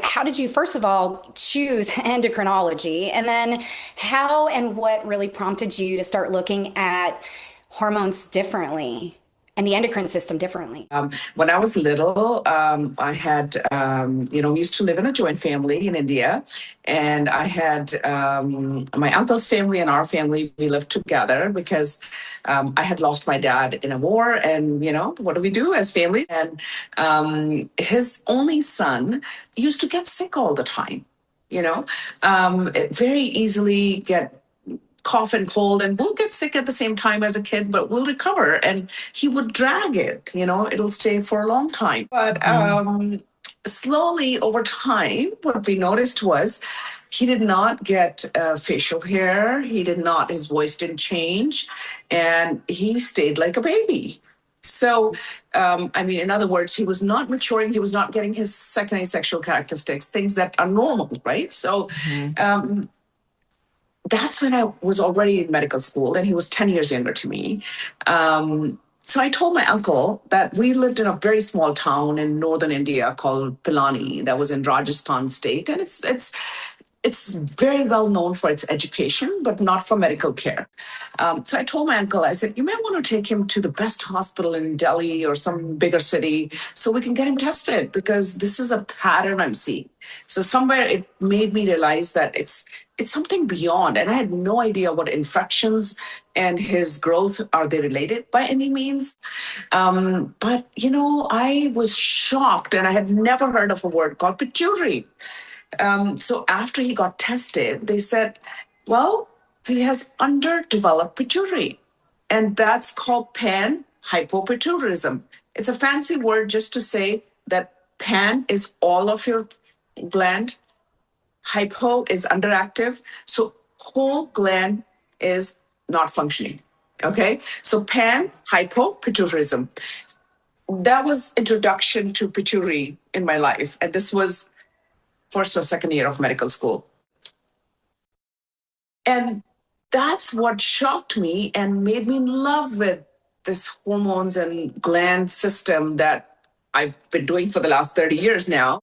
how did you first of all choose endocrinology? And then how and what really prompted you to start looking at hormones differently and the endocrine system differently? When I was little, I had, we used to live in a joint family in India, and I had my uncle's family and our family. We lived together because I had lost my dad in a war, and what do we do as families? And his only son used to get sick all the time. Very easily get cough and cold, and we'll get sick at the same time as a kid, but we'll recover. And he would drag it, it'll stay for a long time. But slowly over time, what we noticed was he did not get facial hair. His voice didn't change, and he stayed like a baby. So, in other words, he was not maturing. He was not getting his secondary sexual characteristics, things that are normal, right? So, that's when I was already in medical school, and he was 10 years younger to me. So I told my uncle that we lived in a very small town in northern India called Pilani, that was in Rajasthan state, and it's very well known for its education, but not for medical care. So I told my uncle, I said, you may want to take him to the best hospital in Delhi or some bigger city so we can get him tested, because this is a pattern I'm seeing. So somewhere it made me realize that it's something beyond, and I had no idea what infections and his growth, are they related by any means? But I was shocked, and I had never heard of a word called pituitary. So after he got tested, they said, well, he has underdeveloped pituitary, and that's called panhypopituitarism. It's a fancy word just to say that pan is all of your gland, hypo is underactive, so whole gland is not functioning. Okay, so panhypopituitarism. That was introduction to pituitary in my life, and this was first or second year of medical school. And that's what shocked me and made me in love with this hormones and gland system that I've been doing for the last 30 years now.